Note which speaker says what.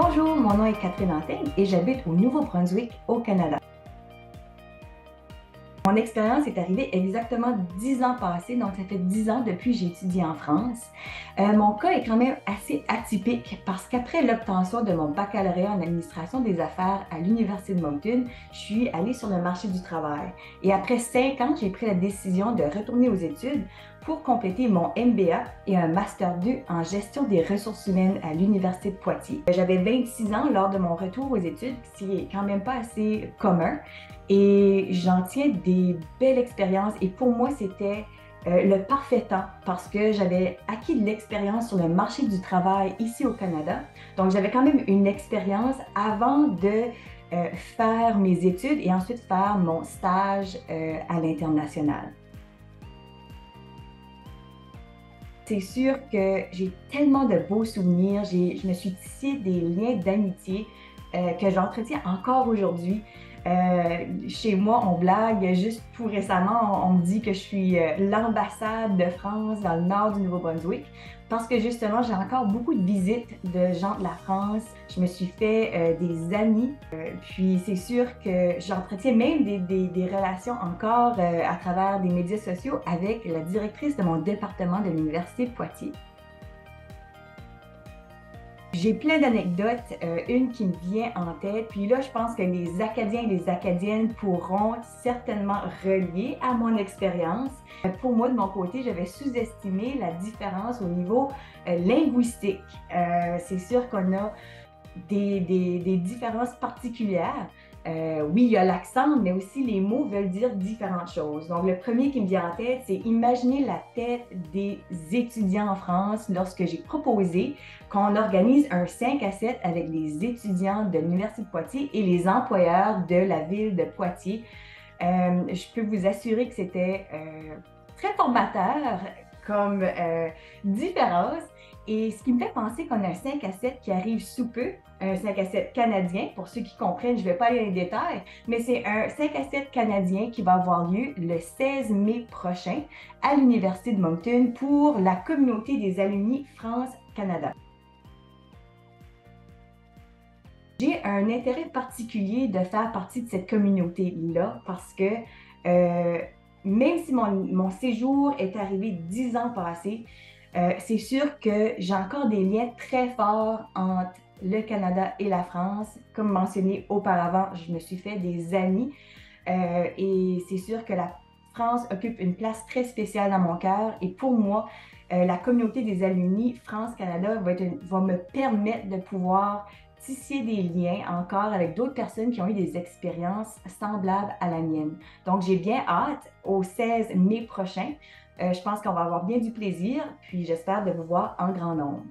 Speaker 1: Bonjour, mon nom est Catherine Antaigne et j'habite au Nouveau-Brunswick, au Canada. Mon expérience est arrivée exactement 10 ans passés, donc ça fait 10 ans depuis que j'ai étudié en France. Mon cas est quand même assez atypique parce qu'après l'obtention de mon baccalauréat en administration des affaires à l'Université de Moncton, je suis allée sur le marché du travail. Et après 5 ans, j'ai pris la décision de retourner aux études pour compléter mon MBA et un Master 2 en gestion des ressources humaines à l'Université de Poitiers. J'avais 26 ans lors de mon retour aux études, ce qui est quand même pas assez commun. Et j'en tiens des belles expériences. Et pour moi, c'était le parfait temps parce que j'avais acquis de l'expérience sur le marché du travail ici au Canada. Donc, j'avais quand même une expérience avant de faire mes études et ensuite faire mon stage à l'international. C'est sûr que j'ai tellement de beaux souvenirs. Je me suis tissé des liens d'amitié que j'entretiens encore aujourd'hui. Chez moi, on blague, juste tout récemment, on me dit que je suis l'ambassade de France dans le nord du Nouveau-Brunswick parce que justement, j'ai encore beaucoup de visites de gens de la France. Je me suis fait des amis, puis c'est sûr que j'entretiens même des relations encore à travers des médias sociaux avec la directrice de mon département de l'Université de Poitiers. J'ai plein d'anecdotes, une qui me vient en tête, puis là, je pense que les Acadiens et les Acadiennes pourront certainement relier à mon expérience. Pour moi, de mon côté, j'avais sous-estimé la différence au niveau linguistique. C'est sûr qu'on a des différences particulières. Oui, il y a l'accent, mais aussi les mots veulent dire différentes choses. Donc, le premier qui me vient en tête, c'est imaginer la tête des étudiants en France lorsque j'ai proposé qu'on organise un 5 à 7 avec les étudiants de l'Université de Poitiers et les employeurs de la ville de Poitiers. Je peux vous assurer que c'était très formateur comme différence. Et ce qui me fait penser qu'on a un 5 à 7 qui arrive sous peu, un 5 à 7 canadien, pour ceux qui comprennent, je ne vais pas aller dans les détails, mais c'est un 5 à 7 canadien qui va avoir lieu le 16 mai prochain à l'Université de Moncton pour la communauté des alumni France-Canada. J'ai un intérêt particulier de faire partie de cette communauté-là parce que même si mon séjour est arrivé 10 ans passés, c'est sûr que j'ai encore des liens très forts entre le Canada et la France. Comme mentionné auparavant, je me suis fait des amis et c'est sûr que la France occupe une place très spéciale dans mon cœur et pour moi, la communauté des alumni France-Canada va me permettre de pouvoir tisser des liens encore avec d'autres personnes qui ont eu des expériences semblables à la mienne. Donc, j'ai bien hâte au 16 mai prochain. Je pense qu'on va avoir bien du plaisir, puis j'espère de vous voir en grand nombre.